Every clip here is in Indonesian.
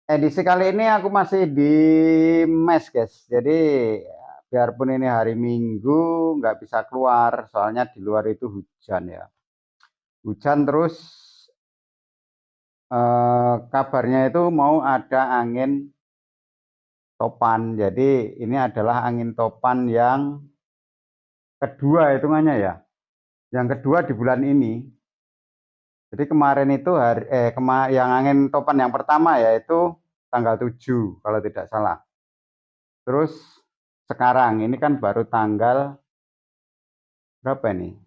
Edisi kali ini aku masih di mes, guys. Jadi biarpun ini hari Minggu nggak bisa keluar, soalnya di luar itu hujan ya. Hujan terus kabarnya itu mau ada angin topan. Jadi ini adalah angin topan yang kedua hitungannya ya. Yang kedua di bulan ini. Jadi kemarin itu yang angin topan yang pertama yaitu tanggal 7 kalau tidak salah. Terus sekarang ini kan baru tanggal berapa ini?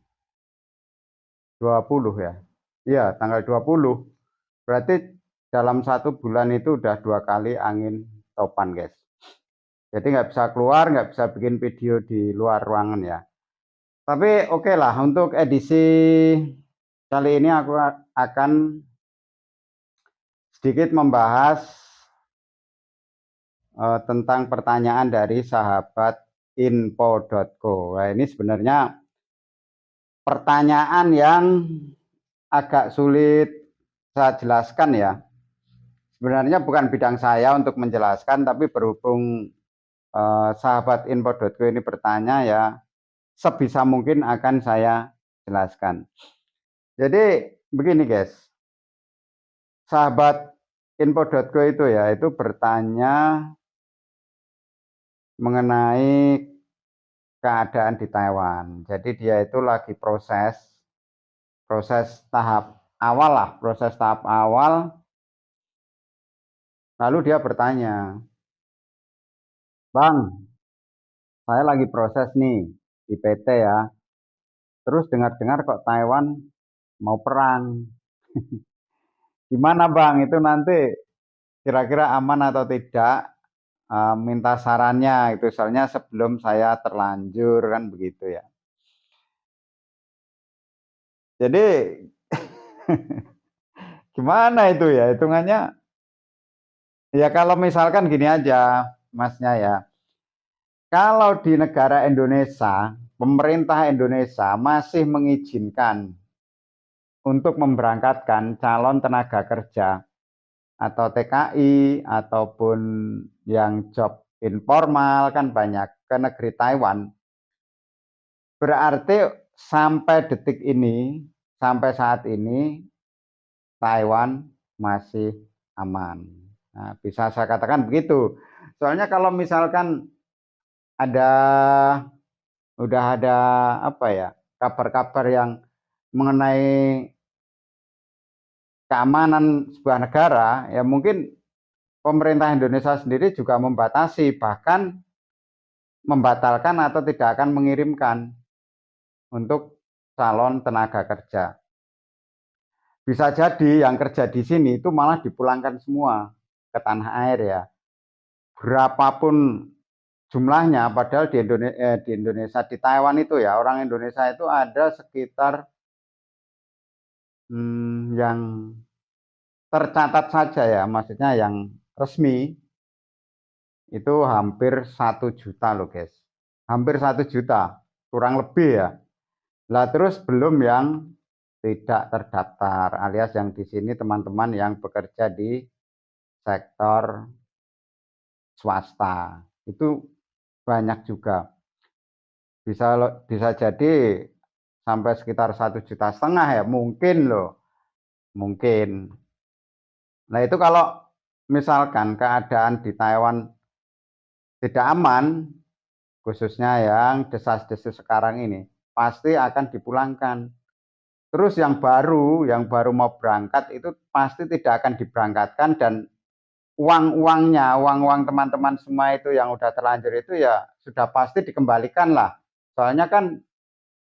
20 ya. Iya, tanggal 20. Berarti dalam 1 bulan itu udah 2 kali angin topan, guys. Jadi nggak bisa keluar, nggak bisa bikin video di luar ruangan ya. Tapi oke lah, untuk edisi kali ini aku akan sedikit membahas tentang pertanyaan dari sahabat info.co. Nah, ini sebenarnya pertanyaan yang agak sulit saya jelaskan ya. Sebenarnya bukan bidang saya untuk menjelaskan, tapi berhubung sahabat info.co ini bertanya ya, sebisa mungkin akan saya jelaskan. Jadi begini guys, sahabat info.co itu ya, itu bertanya mengenai keadaan di Taiwan. Jadi dia itu lagi proses tahap awal lah, proses tahap awal. Lalu dia bertanya, Bang, saya lagi proses nih di PT ya. Terus dengar-dengar kok Taiwan mau perang. Gimana Bang, itu nanti kira-kira aman atau tidak? Minta sarannya itu soalnya sebelum saya terlanjur kan begitu ya. Jadi gimana itu ya hitungannya? Ya kalau misalkan gini aja Masnya ya. Kalau di negara Indonesia, pemerintah Indonesia masih mengizinkan untuk memberangkatkan calon tenaga kerja atau TKI ataupun yang job informal kan banyak ke negeri Taiwan. Berarti sampai detik ini, sampai saat ini Taiwan masih aman. Nah, bisa saya katakan begitu. Soalnya kalau misalkan ada udah ada apa ya kabar-kabar yang mengenai keamanan sebuah negara, ya mungkin pemerintah Indonesia sendiri juga membatasi, bahkan membatalkan atau tidak akan mengirimkan untuk calon tenaga kerja. Bisa jadi yang kerja di sini itu malah dipulangkan semua ke tanah air ya. Berapapun jumlahnya, padahal di Indonesia, di Taiwan itu ya, orang Indonesia itu ada sekitar yang tercatat saja ya, maksudnya yang resmi itu hampir 1 juta loh guys. Hampir 1 juta, kurang lebih ya. Lah terus belum yang tidak terdaftar alias yang di sini teman-teman yang bekerja di sektor swasta. Itu banyak juga. Bisa bisa jadi sampai sekitar 1,5 juta ya, mungkin loh, mungkin. Nah itu kalau misalkan keadaan di Taiwan tidak aman, khususnya yang desas-desus sekarang ini, pasti akan dipulangkan. Terus yang baru mau berangkat itu pasti tidak akan diberangkatkan dan uang-uang teman-teman semua itu yang udah terlanjur itu ya sudah pasti dikembalikan lah. Soalnya kan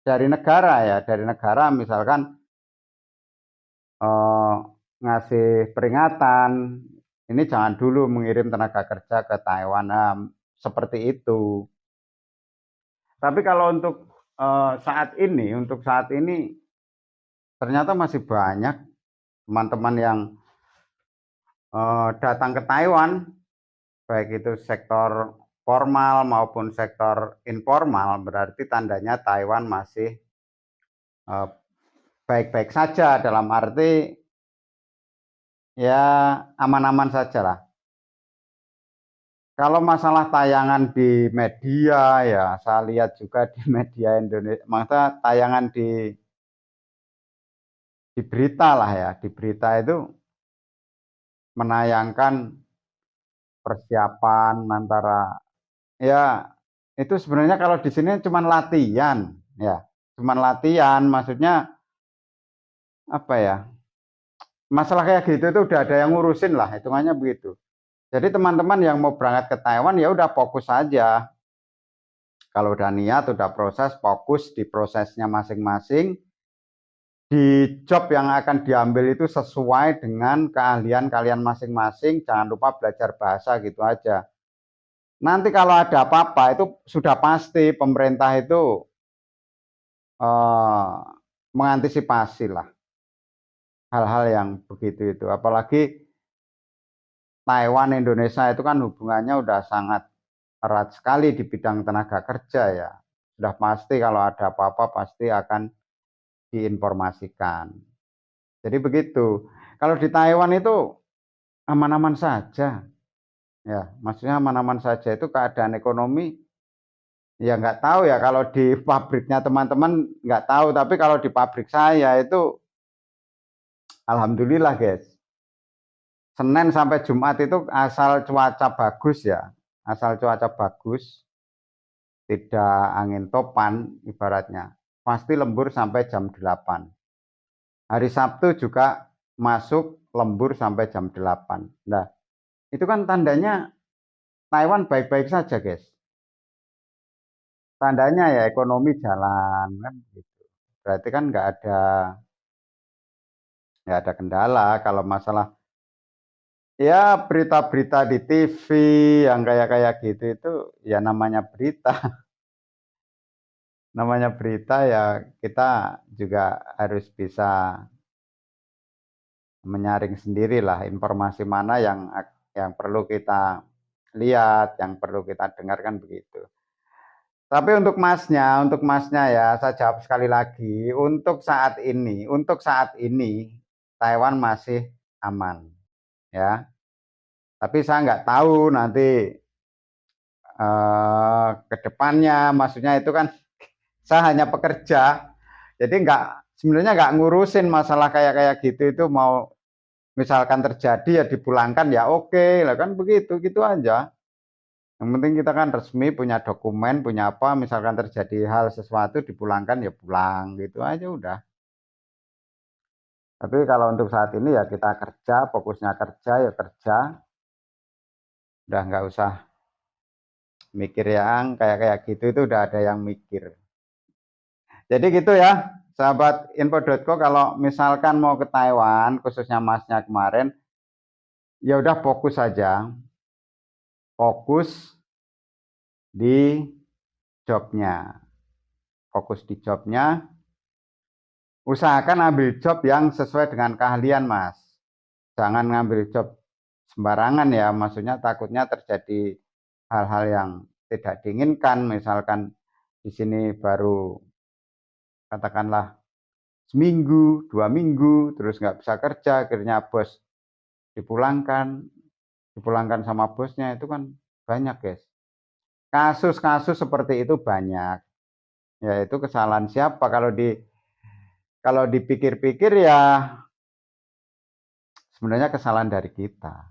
dari negara ya, dari negara misalkan eh, ngasih peringatan, ini jangan dulu mengirim tenaga kerja ke Taiwan, nah, seperti itu. Tapi kalau untuk saat ini ternyata masih banyak teman-teman yang datang ke Taiwan, baik itu sektor formal maupun sektor informal, berarti tandanya Taiwan masih eh, baik-baik saja dalam arti ya aman-aman saja lah. Kalau masalah tayangan di media ya, saya lihat juga di media Indonesia, maksudnya tayangan di berita lah ya, di berita itu menayangkan persiapan antara ya itu sebenarnya kalau di sini cuma latihan ya, cuma latihan maksudnya apa ya? Masalah kayak gitu itu udah ada yang ngurusin lah, hitungannya begitu. Jadi teman-teman yang mau berangkat ke Taiwan ya udah fokus aja. Kalau udah niat, udah proses, fokus di prosesnya masing-masing. Di job yang akan diambil itu sesuai dengan keahlian kalian masing-masing. Jangan lupa belajar bahasa gitu aja. Nanti kalau ada apa-apa itu sudah pasti pemerintah itu eh, mengantisipasi lah hal-hal yang begitu itu. Apalagi Taiwan Indonesia itu kan hubungannya udah sangat erat sekali di bidang tenaga kerja ya. Sudah pasti kalau ada apa-apa pasti akan diinformasikan. Jadi begitu. Kalau di Taiwan itu aman-aman saja. Ya, maksudnya aman-aman saja itu keadaan ekonomi ya nggak tahu ya kalau di pabriknya teman-teman nggak tahu, tapi kalau di pabrik saya itu alhamdulillah guys. Senin sampai Jumat itu asal cuaca bagus ya, asal cuaca bagus, tidak angin topan ibaratnya, pasti lembur sampai jam 8. Hari Sabtu juga masuk lembur sampai jam 8. Nah, itu kan tandanya Taiwan baik-baik saja, guys. Tandanya ya ekonomi jalan kan gitu. Berarti kan nggak ada kendala kalau masalah ya berita-berita di TV yang kayak kayak gitu itu ya namanya berita. Namanya berita ya kita juga harus bisa menyaring sendiri lah informasi mana yang perlu kita lihat, yang perlu kita dengarkan begitu. Tapi untuk masnya ya, saya jawab sekali lagi, untuk saat ini Taiwan masih aman, ya. Tapi saya nggak tahu nanti ke depannya, maksudnya itu kan saya hanya pekerja, jadi sebenarnya nggak ngurusin masalah kayak kayak gitu itu mau misalkan terjadi ya dipulangkan ya oke, lah kan begitu gitu aja. Yang penting kita kan resmi punya dokumen, punya apa, misalkan terjadi hal sesuatu dipulangkan ya pulang gitu aja udah. Tapi kalau untuk saat ini ya kita kerja, fokusnya kerja ya kerja, udah nggak usah mikir yang kayak kayak gitu itu udah ada yang mikir. Jadi gitu ya, sahabat info.co kalau misalkan mau ke Taiwan, khususnya masnya kemarin, ya udah fokus saja, fokus di jobnya, fokus di jobnya. Usahakan ambil job yang sesuai dengan keahlian, Mas. Jangan ngambil job sembarangan ya, maksudnya takutnya terjadi hal-hal yang tidak diinginkan. Misalkan di sini baru katakanlah seminggu, 2 minggu, terus nggak bisa kerja, akhirnya bos dipulangkan, dipulangkan sama bosnya itu kan banyak, guys. Kasus-kasus seperti itu banyak. Ya itu kesalahan siapa? Kalau dipikir-pikir ya sebenarnya kesalahan dari kita.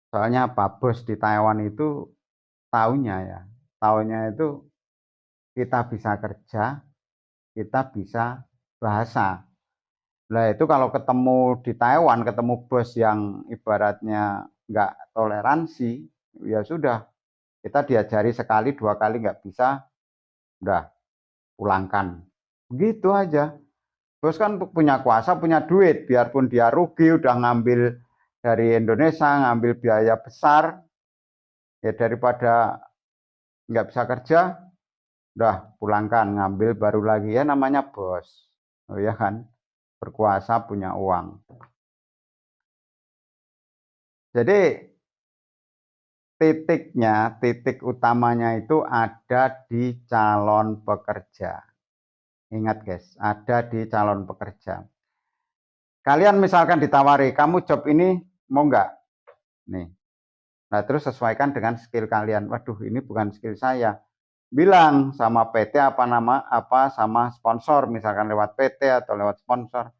Soalnya apa? Bos di Taiwan itu taunya ya, taunya itu kita bisa kerja, kita bisa bahasa. Nah itu kalau ketemu di Taiwan, ketemu bos yang ibaratnya nggak toleransi, ya sudah, kita diajari sekali, 2 kali nggak bisa, udah pulangkan. Begitu aja. Bos kan punya kuasa, punya duit, biarpun dia rugi, udah ngambil dari Indonesia, ngambil biaya besar, ya daripada nggak bisa kerja, udah pulangkan, ngambil baru lagi ya namanya bos. Oh ya kan, berkuasa punya uang. Jadi titik utamanya itu ada di calon pekerja. Ingat guys, ada di calon pekerja. Kalian misalkan ditawari, kamu job ini mau nggak? Nih, Nah, terus sesuaikan dengan skill kalian. Waduh, ini bukan skill saya. Bilang sama PT apa sama sponsor, misalkan lewat PT atau lewat sponsor.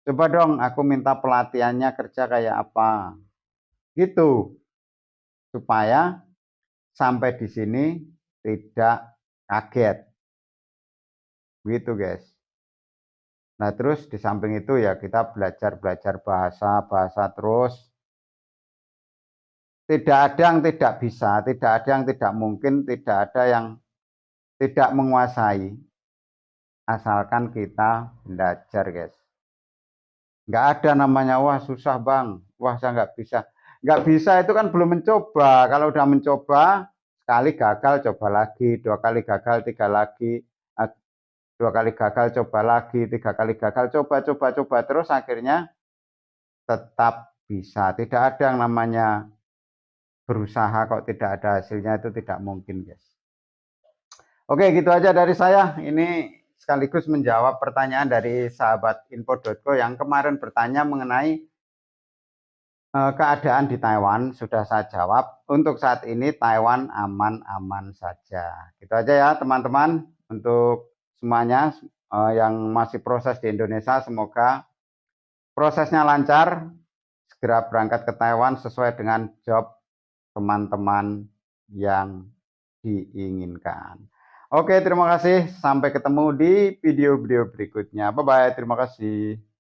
Coba dong aku minta pelatihannya kerja kayak apa. Gitu. Supaya sampai di sini tidak kaget. Gitu, guys. Nah, terus di samping itu ya kita belajar bahasa terus. Tidak ada yang tidak bisa, tidak ada yang tidak mungkin, tidak ada yang tidak menguasai. Asalkan kita belajar, guys. Nggak ada namanya, wah susah bang, wah saya nggak bisa. Nggak bisa itu kan belum mencoba. Kalau udah mencoba, sekali gagal, coba lagi. Dua kali gagal, tiga lagi. Dua kali gagal, coba lagi. Tiga kali gagal, coba. Terus akhirnya tetap bisa. Tidak ada yang namanya berusaha kok tidak ada hasilnya, itu tidak mungkin, guys. Oke, gitu aja dari saya. Ini sekaligus menjawab pertanyaan dari sahabat info.co yang kemarin bertanya mengenai keadaan di Taiwan. Sudah saya jawab. Untuk saat ini Taiwan aman-aman saja. Gitu aja ya teman-teman. Untuk semuanya yang masih proses di Indonesia, semoga prosesnya lancar. Segera berangkat ke Taiwan sesuai dengan job teman-teman yang diinginkan. Oke, terima kasih. Sampai ketemu di video-video berikutnya. Bye-bye. Terima kasih.